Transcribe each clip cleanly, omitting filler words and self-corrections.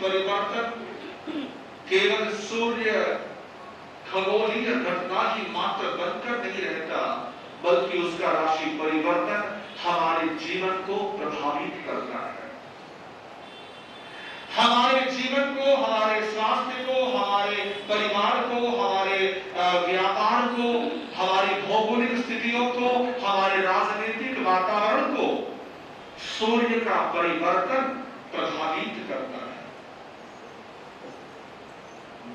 परिवर्तन केवल सूर्य खगोलीय घटना ही मात्र बनकर नहीं रहता, बल्कि उसका राशि परिवर्तन हमारे जीवन को प्रभावित करता है। हमारे जीवन को, हमारे स्वास्थ्य को, हमारे परिवार को, हमारे व्यापार को, हमारी भौगोलिक स्थितियों को, हमारे राजनीतिक वातावरण को सूर्य का परिवर्तन प्रभावित करता है।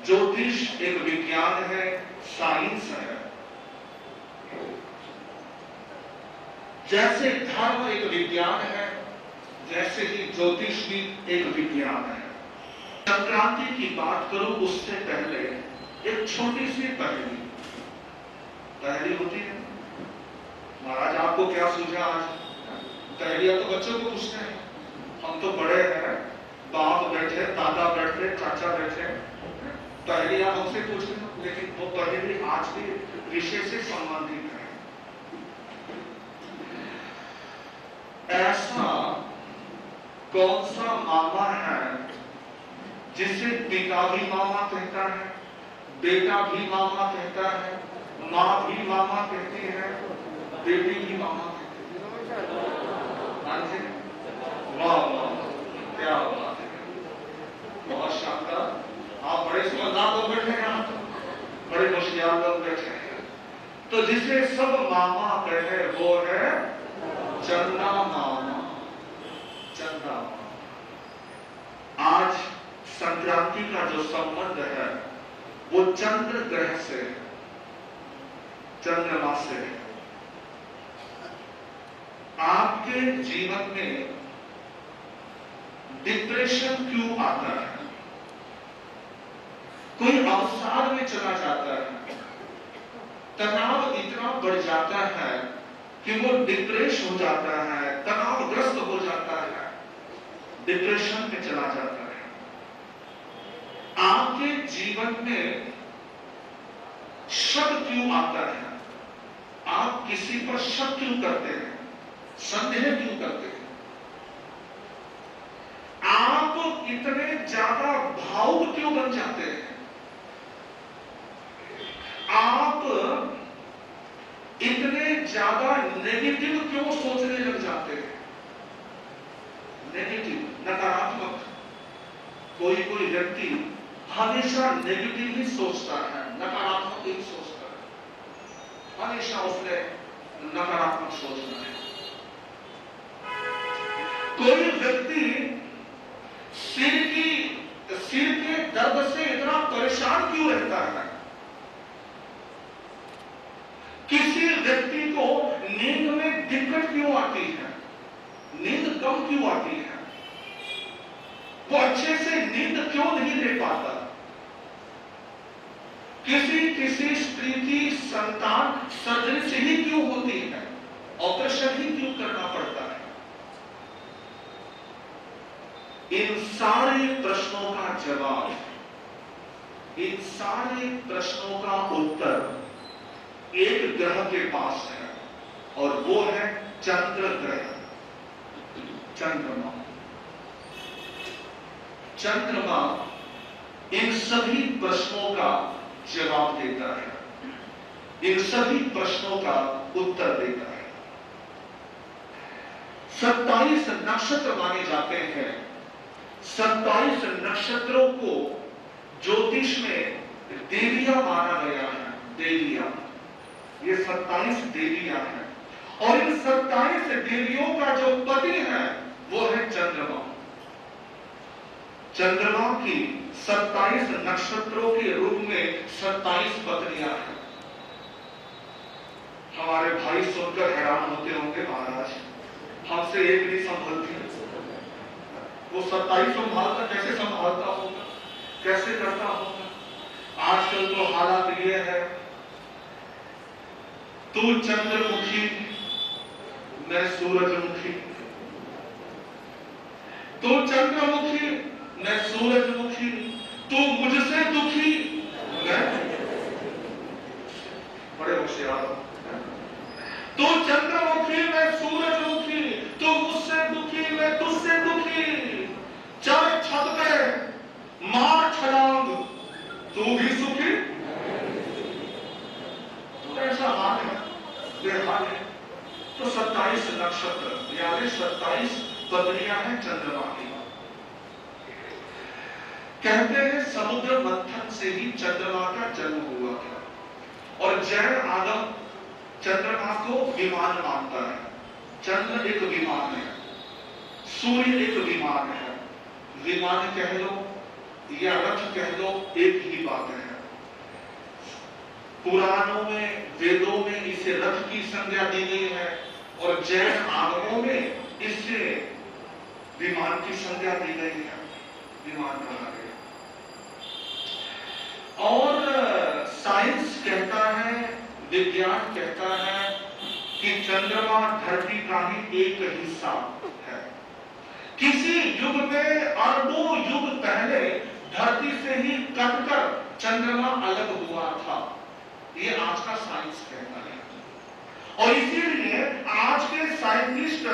ज्योतिष एक विज्ञान है, साइंस है। जैसे धर्म एक विज्ञान है, जैसे ही ज्योतिष भी एक विज्ञान है। संक्रांति की बात करूं उससे पहले एक छोटी सी पहेली होती है। महाराज आपको क्या सूझा आज? पहेलियां तो बच्चों को पूछते हैं, हम तो बड़े हैं, बाप बैठे, दादा बैठे, चाचा बैठे, पहेलियां हमसे पूछ रहे, लेकिन वो पहेली आज भी विषय से संबंधित है। ऐसा कौन सा मामा है जिसे पिता भी मामा कहता है, बेटा भी मामा कहता है, माँ भी मामा कहती है, बेटी भी मामा कहती है? वाह वाह, क्या बात है, बहुत शानदार। आप बड़े समझदार लोग बैठे हैं, आप बड़े होशियार लोग बैठे हैं। तो जिसे सब मामा कहे वो है चंदा मामा। चंदा मामा। आज संक्रांति का जो संबंध है वो चंद्र ग्रह से, चंद्रमा से है। आपके जीवन में डिप्रेशन क्यों आता है? कोई अवसाद में चला जाता है, तनाव इतना बढ़ जाता है कि वो डिप्रेस हो जाता है, तनावग्रस्त हो जाता है, डिप्रेशन में चला जाता है। आपके जीवन में शक क्यों आता है? आप किसी पर शक क्यों करते हैं? संदेह क्यों करते हैं? आप इतने ज्यादा भावुक क्यों बन जाते हैं? आप इतने ज्यादा नेगेटिव क्यों सोचने लग जाते हैं? नेगेटिव, नकारात्मक। कोई व्यक्ति हमेशा नेगेटिव ही सोचता है, नकारात्मक ही सोचता है, हमेशा उसने नकारात्मक सोचना है। कोई व्यक्ति सिर के दर्द से इतना परेशान क्यों रहता है? किसी व्यक्ति को नींद में दिक्कत क्यों आती है? नींद कम क्यों आती है? वो अच्छे से नींद क्यों नहीं ले पाता? किसी स्त्री की संतान सर्जरी से ही क्यों होती है? ऑपरेशन ही क्यों करना पड़ता है? इन सारे प्रश्नों का जवाब, इन सारे प्रश्नों का उत्तर एक ग्रह के पास है, और वो है चंद्र ग्रह, चंद्रमा। चंद्रमा इन सभी प्रश्नों का जवाब देता है, इन सभी प्रश्नों का उत्तर देता है। 27 नक्षत्र माने जाते हैं। 27 नक्षत्रों को ज्योतिष में देवियां माना गया है। देवियां, ये 27 देवियां हैं, और इन 27 देवियों का जो पति है वो है चंद्रमा। चंद्रमा की 27 नक्षत्रों के रूप में 27 पत्नियां हैं। हमारे भाई सुनकर हैरान होते होंगे, महाराज हमसे एक नहीं संभलती, वो 27 संभालता, कैसे संभालता होगा, कैसे करता होगा। आजकल तो हालात ये है, तू चंद्रमुखी मैं सूरजमुखी, तू चंद्रमुखी मैं सूरजमुखी, तू मुझसे दुखी मैं, बड़े होशियार, तू चंद्रमुखी मैं सूरजमुखी, तू मुझसे दुखी मैं तुझसे दुखी। चाहे छत पे तू भी सुखी, तो ऐसा हाल है, बेहाल है। तो 27 नक्षत्र यानी 27 पत्नियां हैं चंद्रमा की। कहते हैं समुद्र मंथन से ही चंद्रमा का जन्म हुआ था। और जैन आगम चंद्रमा को विमान मानता है। चंद्र एक विमान है, सूर्य एक विमान है। विमान कह लो या रथ कह लो, एक ही बात है। पुराणों में, वेदों में इसे रथ की संज्ञा दी गई है और जैन आगमों में इससे विमान की संज्ञा दी गई है, विमान कहा गया। और साइंस कहता है, विज्ञान कहता है कि चंद्रमा धरती का ही एक हिस्सा है। किसी युग में अरबों युग पहले धरती से ही कटकर चंद्रमा अलग हुआ था, ये आज का साइंस कहता है। और इसीलिए आज के साइंटिस्ट,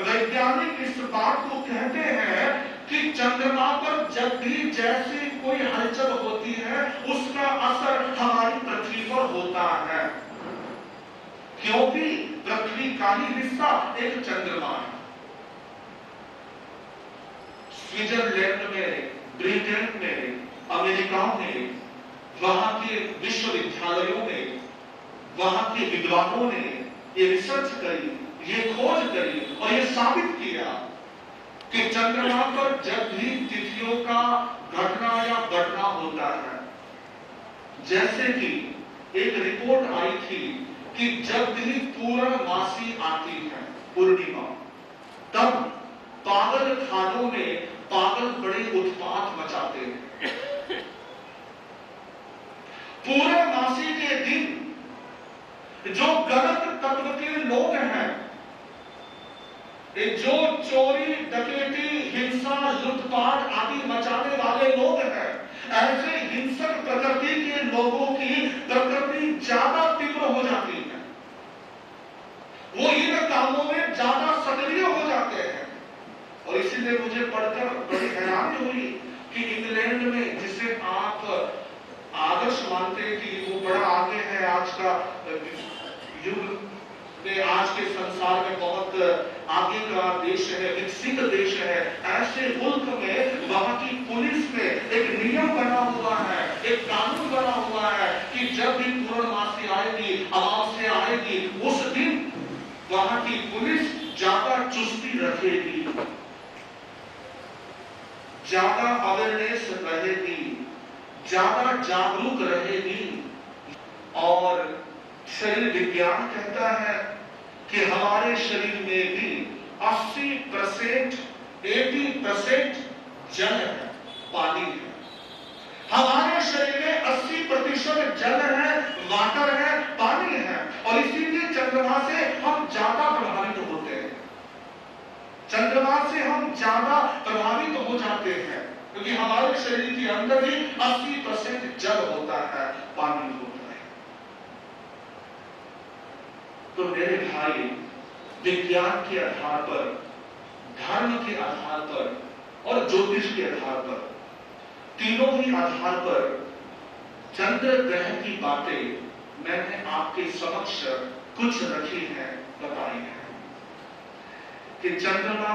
वैज्ञानिक इस बात को कहते हैं कि चंद्रमा पर जब भी जैसी कोई हलचल होती है उसका असर हमारी पृथ्वी पर होता है, क्योंकि पृथ्वी का ही हिस्सा एक चंद्रमा है। स्विट्जरलैंड में, ब्रिटेन में, अमेरिका में, वहां के विश्वविद्यालयों में, वहां के विद्वानों ने ये रिसर्च करी, ये खोज करी और ये साबित किया कि चंद्रमा पर जब भी तिथियों का घटना या बढ़ना होता है, जैसे कि एक रिपोर्ट आई थी कि जब भी पूर्णमासी आती है, पूर्णिमा, तब पागल खानों में पागल बड़े उत्पात मचाते हैं। पूर्णमासी के दिन जो गलत तत्व के लोग हैं, जो चोरी, डकैती, हिंसा, लूटपाट आदि मचाने वाले लोग हैं, ऐसे हिंसक प्रकृति के लोगों की प्रकृति ज्यादा तीव्र हो जाती है। वो इन कामों में ज्यादा सक्रिय हो जाते हैं। और इसीलिए मुझे पढ़कर बड़ी हैरानी हुई कि इंग्लैंड में, जिसे आप आदर्श मानते हैं कि वो बड़ा आगे है आज का युग में, आज के संसार में बहुत आगे का देश है, विकसित देश है, ऐसे मुल्क में वहां की पुलिस में एक नियम बना हुआ है, एक कानून बना हुआ है कि जब भी पूर्णमासी आएगी, अमावस्या आएगी, उस दिन वहां की पुलिस ज्यादा चुस्ती रखेगी, ज्यादा अवेयरनेस रहेगी, ज्यादा जागरूक रहेगी। और शरीर विज्ञान कहता है कि हमारे शरीर में भी 80% जल है, पानी है। हमारे शरीर में 80% जल है, वाटर है, पानी है। और इसीलिए चंद्रमा से हम ज्यादा प्रभावित होते हैं, चंद्रमा से हम ज्यादा प्रभावित हो जाते हैं, क्योंकि हमारे शरीर के अंदर ही 80% जल होता है, पानी होता है। तो मेरे भाई, विज्ञान के आधार पर, धर्म के आधार पर और ज्योतिष के आधार पर, तीनों ही आधार पर चंद्र ग्रह की बातें मैंने आपके समक्ष कुछ रखी है, बताई है कि चंद्रमा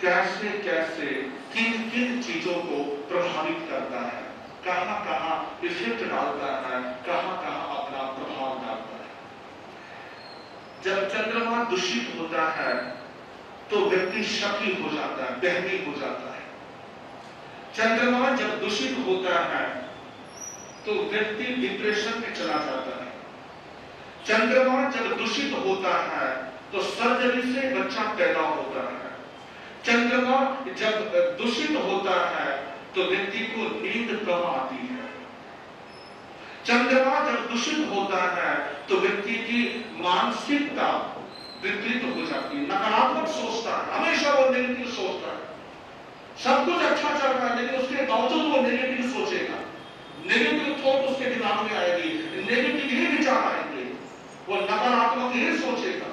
कैसे कैसे किन किन चीजों को प्रभावित करता है, कहां कहां इफेक्ट डालता है, कहां कहां अपना प्रभाव डालता है। जब चंद्रमा दूषित होता है तो व्यक्ति शकी हो जाता है, बहमी हो जाता है। चंद्रमा जब दूषित होता है तो व्यक्ति डिप्रेशन में चला जाता है। चंद्रमा जब दूषित होता है तो सर्जरी से बच्चा पैदा होता है। चंद्रमा जब दूषित होता है तो व्यक्ति को नींद कम आती है। चंद्रमा जब दूषित होता है तो व्यक्ति की मानसिकता विकृत हो जाती है, नकारात्मक सोचता है, हमेशा वो नेगेटिव सोचता है। सब कुछ अच्छा चल रहा है लेकिन उसके बावजूद वो नेगेटिव सोचेगा, नेगेटिव थॉट उसके दिमाग में आएगी, नेगेटिव ही विचार आएंगे, वो नकारात्मक ही सोचेगा।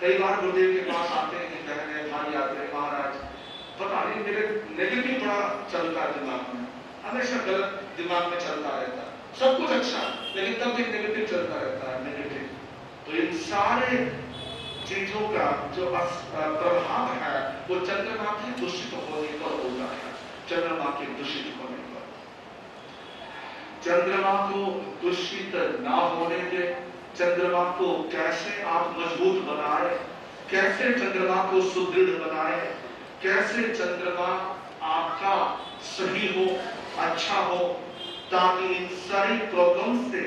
कई बार गुरुदेव के पास आते हैं, कहने भाई आते हैं, महाराज पता नहीं मेरे नेगेटिव बड़ा चलता है दिमाग में, हमेशा गलत दिमाग में चलता रहता है, सब कुछ अच्छा लेकिन तब भी नेगेटिव चलता रहता है, नेगेटिव। तो इन सारे चीजों का जो प्रभाव है वो चंद्रमा के दूषित होने पर होता है। चंद्रमा के दूषित होने पर, चंद्रमा को दूषित ना होने दे। चंद्रमा को कैसे आप मजबूत बनाए, कैसे चंद्रमा को सुदृढ़ बनाए, कैसे चंद्रमा आपका सही हो, अच्छा हो, ताकि इन सारी प्रॉब्लम से,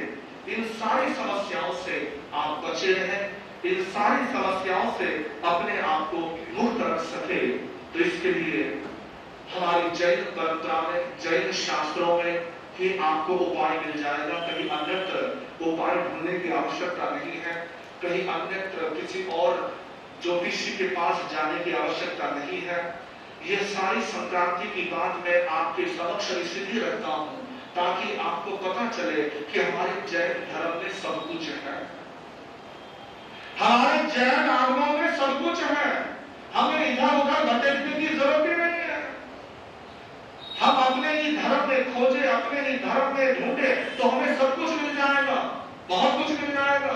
इन सारी समस्याओं से आप बचे रहें, इन सारी समस्याओं से अपने आप को मुक्त रख सके। तो इसके लिए हमारी जैन परंपरा में, जैन शास्त्रों में ही आपको उपाय मिल जाएगा। कहीं अन्यत्र उपाय ढूंढने की आवश्यकता नहीं है, कहीं अन्यत्र किसी और ज्योतिषी के पास जाने की आवश्यकता नहीं है। ये सारी संक्रांति की बात मैं आपके समक्ष इसलिए रखता हूं ताकि आपको पता चले कि हमारे जैन धर्म में सब कुछ है, हमारे जैन आगमों में सब कुछ है। हमें इधर उधर भटकने की जरूरत ही नहीं है। हम अपने ही धर्म में खोजे, अपने ही धर्म में ढूंढे तो हमें सब कुछ मिल जाएगा, बहुत कुछ मिल जाएगा।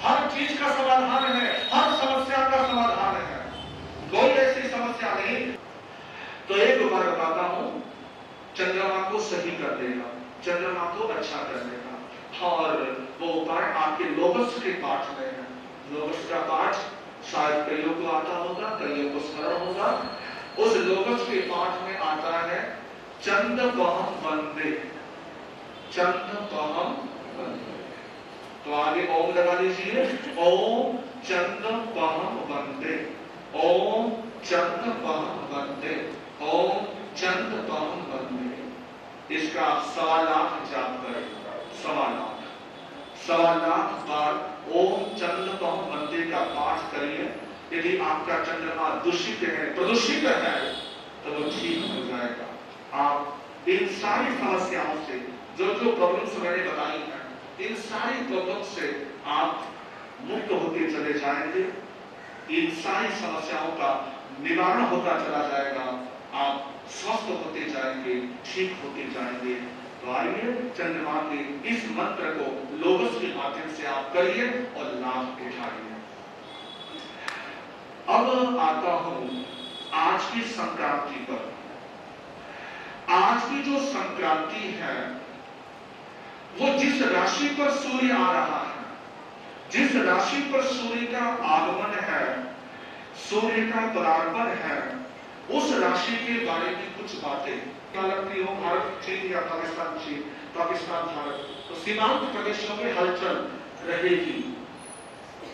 हर चीज का समाधान है, हर समस्या का समाधान है, कोई ऐसी समस्या नहीं। तो एक उपाय बताता हूं, चंद्रमा को सही कर देगा, चंद्रमा को अच्छा कर देगा। और वो उपाय आपके लोगस के पाठ में है। लोगस का पाठ शायद कईयों को आता होगा, कईयों को स्मरण होगा। उस लोगस के पाठ में आता है चंद्रपहम वंदे, चंद्रपहम वंदे। तो आगे ओम लगा लीजिए, ओम चंद्रपहम वंदे, ओम चंद्रपहम वंदे, ओम चंद्रपहम वंदे। इसका 1.25 लाख जाप करें, 1.25 बार ओम चंद्रपहम वंदे का पाठ करिए। यदि आपका चंद्रमा दूषित है, प्रदूषित है, तो वो ठीक हो जाएगा। आप इन सारी समस्याओं से, जो जो प्रॉब्लम्स मैंने बताई हैं, इन सारी प्रॉब्लम से आप मुक्त होते चले जाएंगे। इन सारी समस्याओं का निवारण होता चला जाएगा, आप स्वस्थ होते जाएंगे, ठीक होते जाएंगे। तो आइए चंद्रमा के इस मंत्र को लोगस के माध्यम से आप करिए और लाभ उठाइए। अब आता हूं आज की संक्रांति पर। आज की जो संक्रांति है वो जिस राशि पर सूर्य आ रहा है, जिस राशि पर सूर्य का आगमन है, सूर्य का परार्पण है, उस राशि के बारे में कुछ बातें लगती हो। भारत चीन या पाकिस्तान चीन, पाकिस्तान भारत, तो सीमांत प्रदेशों में हलचल रहेगी,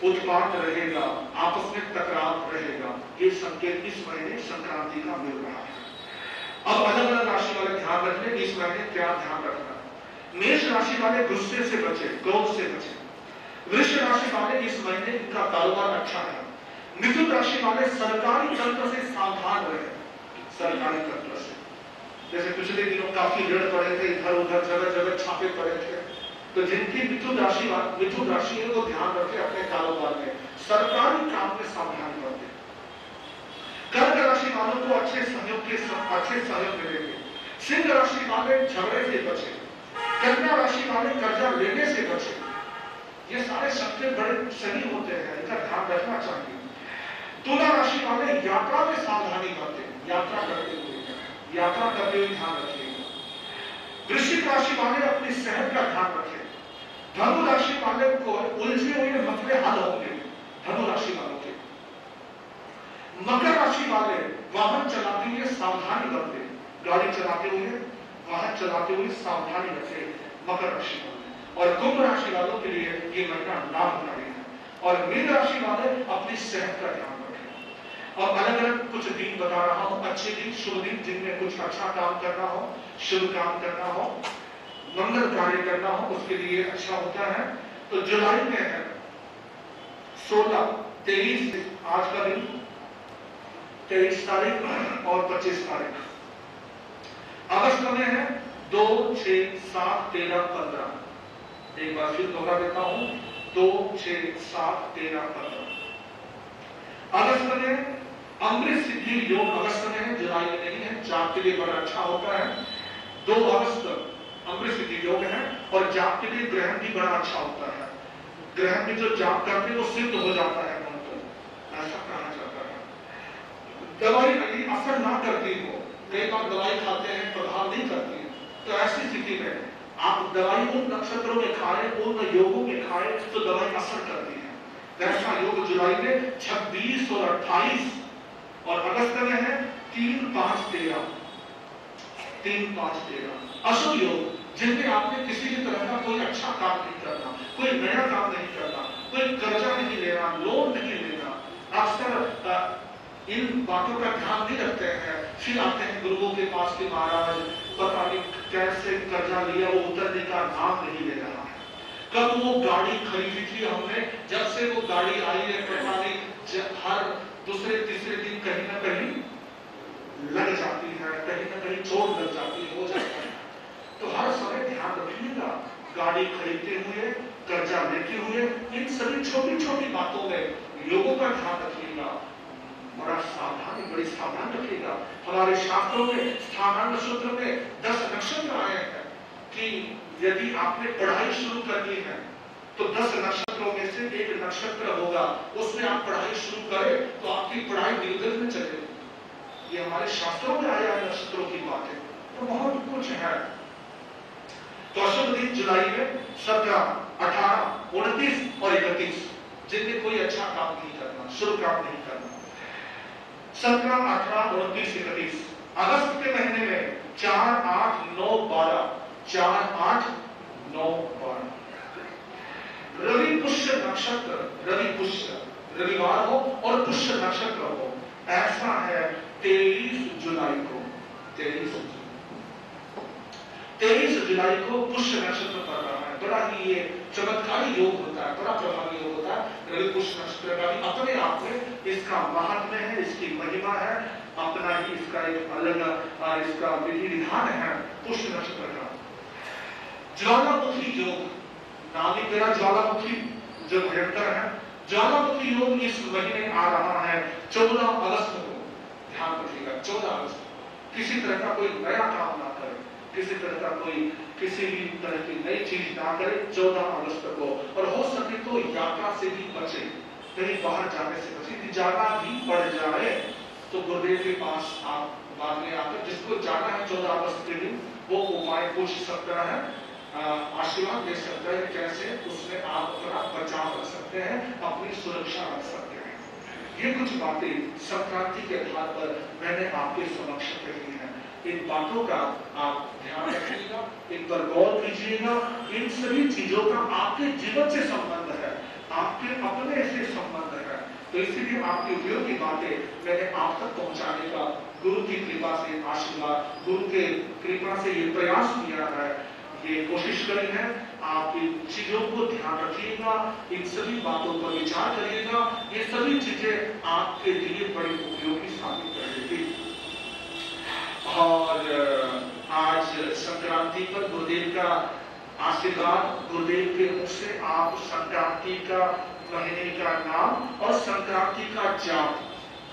उत्पात रहेगा, आपस में टकराव रहेगा। ये संकेत इस महीने संक्रांति का मिल रहा है। अब अलग अलग राशि वाले ध्यान रख लें इस महीने क्या ध्यान रखना। मेष राशि वाले गुस्से से बचे, क्रोध से बचे। वृष राशि वाले इस महीने इनका कारोबार अच्छा है। मिथुन राशि वाले सरकारी तंत्र से सावधान रहे, सरकारी तंत्र से। जैसे पिछले दिनों काफी ऋण पड़े थे, इधर उधर जगह जगह छापे पड़े थे, तो जिनकी मिथुन राशि है वो ध्यान रखे अपने कारोबार में, सरकारी काम में सावधान बरतें। कर्क राशि वालों को अच्छे सहयोग मिलेंगे। सिंह राशि वाले झगड़े से बचे। कन्या राशि वाले कर्जा लेने से बचे। ये सारे संकेत बड़े सही होते हैं, इनका ध्यान रखना चाहिए। तुला राशि वाले यात्रा में सावधानी बरतें, यात्रा करते हुए ध्यान रखिएगा। वृश्चिक राशि वाले अपनी सेहत का ध्यान रखें। धनु राशि वाले को उलझे हुए मसले हल होंगे, धनु राशि वालों के। मकर राशि वाले वाहन चलाते हुए सावधानी बरतें, गाड़ी चलाते हुए, वाहन चलाते हुए सावधानी रखें, मकर राशि वाले। और कुंभ राशि वालों के लिए ये महीना लाभकारी है। और मीन राशि वाले अपनी सेहत का ध्यान रखें। और अलग अलग कुछ दिन बता रहा हूं, अच्छे दिन, शुभ दिन, जिनमें कुछ अच्छा काम करना हो, शुभ काम करना हो, मंगल कार्य करना हो, उसके लिए अच्छा होता है। तो जुलाई में है 16, 23, आज का दिन 23 तारीख और 25 तारीख। अगस्त में है 2, 6, 7, 13, 15। एक बार फिर दोहरा देता हूं, 2, 6, 7, 13, 15। अगस्त में अमृत सिद्धि योग अगस्त में है, जुलाई में नहीं है। जाप के लिए बड़ा अच्छा होता है। 2 अगस्त अमृत योग है और जाप के लिए ग्रहण भी बड़ा अच्छा होता है। ग्रहण में जो जाप करते वो सिद्ध हो जाता है, ऐसा कहा जाता है। दवाई यदि असर ना करती हो, कई बार दवाई खाते हैं प्रभाव नहीं करती है, तो ऐसी स्थिति में आप दवाई उन नक्षत्रों में खाएं, उन योगों में खाएं तो दवाई असर करती है। ऐसा योग जुलाई में 26 और 28 और अगस्त में है 3, 5, 13 अशुभ योग, जिनमें आपने किसी भी तरह का कोई अच्छा काम नहीं करना, कोई नया काम नहीं करना, कोई कर्जा नहीं लेना, लोन नहीं लेना। अक्सर इन बातों का ध्यान नहीं रखते हैं, फिर आते हैं गुरुओं के पास के महाराज पता नहीं कैसे कर्जा लिया, वो उतरने का नाम नहीं ले रहा है। कब वो गाड़ी खरीदी थी हमने, जब से वो गाड़ी आई है पता नहीं हर दूसरे तीसरे दिन कहीं ना कहीं लग जाती है, कहीं ना कहीं चोट लग जाती है, हो जाता है। तो हर समय ध्यान रखिएगा, गाड़ी खरीदते हुए, कर्जा लेते हुए, इन सभी छोटी छोटी बातों में लोगों का ध्यान रखिएगा, बड़ी सावधान रखिएगा। हमारे शास्त्रों में स्थानांग सूत्र में 10 नक्षत्र आए हैं कि यदि आपने पढ़ाई शुरू करनी है तो 10 नक्षत्रों में से एक नक्षत्र होगा, उसमें आप पढ़ाई शुरू करें तो आपकी पढ़ाई निर्विघ्न में चलेगी। ये हमारे शास्त्रों में आया है नक्षत्रों की बातें, तो बहुत कुछ है। तो अशुभ दिन जुलाई में 17, 18, 29 और 31, जिनमें कोई अच्छा काम नहीं करना, शुभ काम नहीं करना। 17, 18, 29, 31 अगस्त के महीने में 4, 8, 9, 12 4, 8, 9, 12 रवि पुष्य नक्षत्र, रवि पुष्य रविवार हो और पुष्य नक्षत्र हो, ऐसा है 23 जुलाई को 23 जुलाई को पुष्य नक्षत्र पड़ रहा है। बड़ा ही ये चमत्कारी योग होता है, बड़ा प्रभावी योग होता है। रवि पुष्य नक्षत्र का भी अपने आप में इसका महत्व है, इसकी महिमा है, अपना ही इसका एक अलग इसका विधि विधान है पुष्य नक्षत्र का। ज्वालामुखी योग, नाम ही तेरा ज्वालामुखी, जो भयंकर है। ज्वालामुखी योग इस महीने आ रहा है 14 अगस्त को, ध्यान रखिएगा 14 अगस्त। किसी तरह का कोई नया काम ना करे, किसी तरह का कोई किसी भी तरह की नई चीज ना करे 14 अगस्त को। और हो सके तो यात्रा से भी बचे, कहीं बाहर जाने से बचे। यदि जाना भी पड़ जाए तो गुरुदेव के पास आप बाद में आकर, जिसको जाना है 14 अगस्त के दिन, वो उपाय पूछ सकता है, आशीर्वाद दे सकता है कैसे उसमें आप अपना बचाव रख सकते हैं, अपनी सुरक्षा रख सकते हैं। ये कुछ बातें संक्रांति के आधार पर मैंने आपके समक्ष कही है। इन बातों का आप ध्यान रखिएगा, इन पर गौर कीजिएगा। इन सभी चीजों का आपके जीवन से संबंध है, आपके अपने से संबंध है। तो इसीलिए आपकी उपयोगी बातें मैंने आप तक पहुंचाने का गुरु की कृपा से आशीर्वाद, गुरु के कृपा से ये प्रयास किया है, ये कोशिश करी है। आप इन चीजों को ध्यान रखिएगा, इन सभी बातों पर विचार करिएगा। ये सभी चीजें आपके लिए बड़ी उपयोगी साबित करेगी। और आज संक्रांति पर गुरुदेव का आशीर्वाद, गुरुदेव के मुख से आप संक्रांति का महीने का नाम और संक्रांति का जाप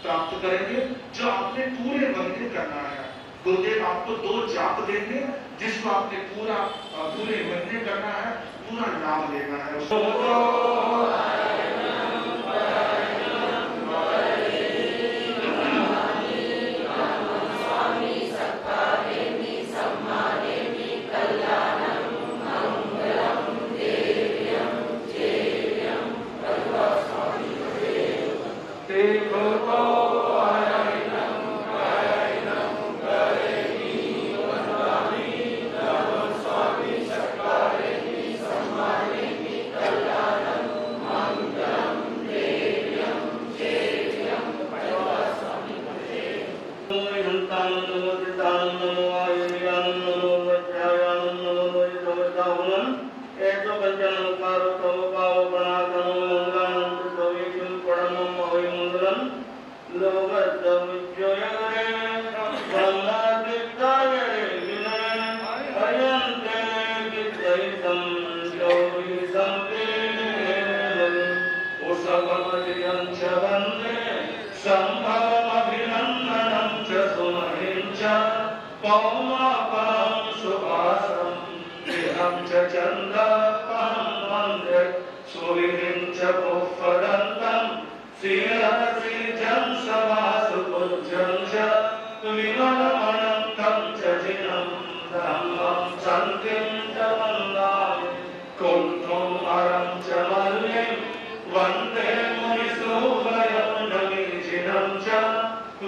प्राप्त करेंगे, जो आपने पूरे महीने करना है। गुरुदेव आपको 2 जाप देंगे, जिसको आपने पूरे महीने करना है, पूरा लाभ लेना है। कुंठम अरं च मल्लिं वन्दे मुनिसुभयं नमीजिनं च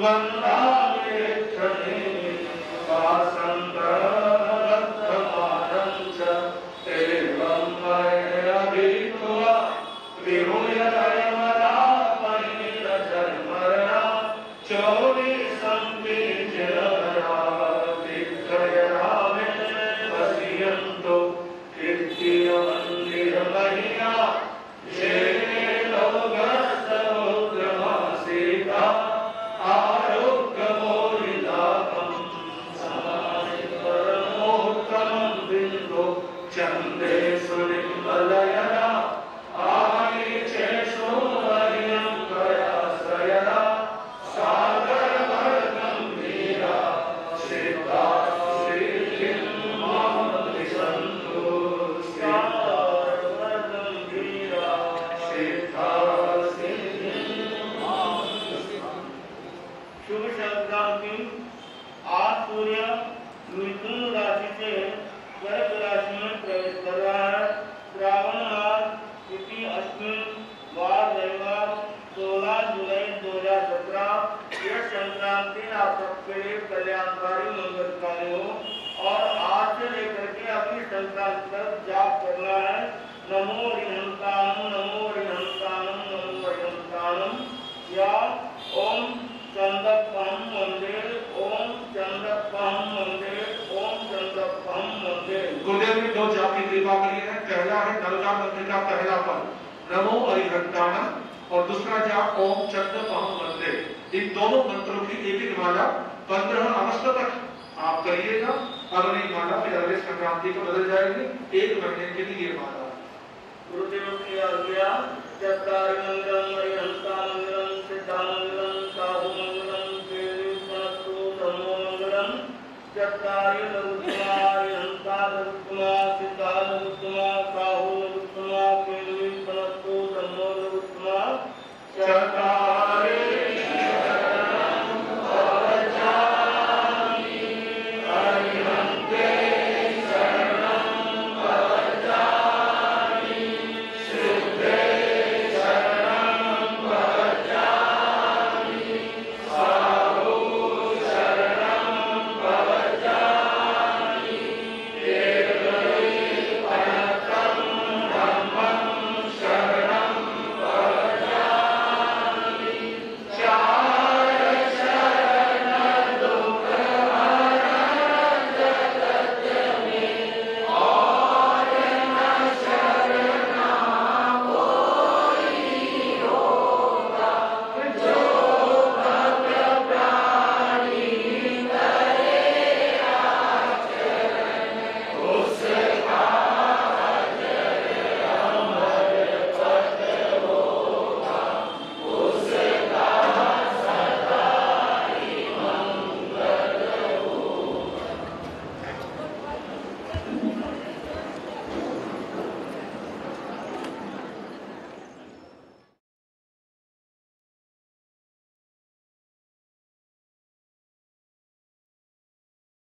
वन्दामि क्षणेन वासन्तरवर्धमानं च एवं मय्यभित्वा विभूयतयमलापनिरजन्मरणा चौरिसंपीज्यरादित्रयरामे वसियन्तो कीर्तिमन्दिरमहिया शेने लोकसमुद्रमासीता आरोग्यमोहिलाभं समाधिपरमोत्तमं बिन्दु चन्देषु निर्मलयना आनीचेषु हरिं प्रयाश्रयना सागरवर्गं वीरा सिद्धा सिद्धिं मां दिशन्तु सागरवर्गं वीरा सिद्धा सिद्धिं मां दिशन्तु। शुभ संक्रांति। आज सूर्य मिथुन राशि से कर्क राशि में प्रवेश कर रहा है। श्रावण मास तिथि अष्टमी, वार रविवार 16 जुलाई 2017। यह संक्रांति आप सबके लिए कल्याणकारी मंगलकारी हो और आज से लेकर के अगली संक्रांति तक जाप करना है। नमो रिहंताणं नमो रिहंताणं नमो रिहंताणं या ओम चंदपहं वंदे ओम चंदपहं वंदे ओम चंदपहं वंदे। गुरुदेव ने 2 जाप की कृपा करी है। पहला है नलका मंत्र का पहला पद नमो अरिहंताणं और दूसरा जाप ओम चंदपहं वंदे। इन दोनों मंत्रों की एक माला 15 अगस्त तक आप करिएगा। अगली माला फिर अगले संक्रांति को बदल जाएगी। 1 महीने के लिए ये माला। गुरुदेव की आज्ञा। चक्रारि मंगलम अरिहंताणं सिद्धांग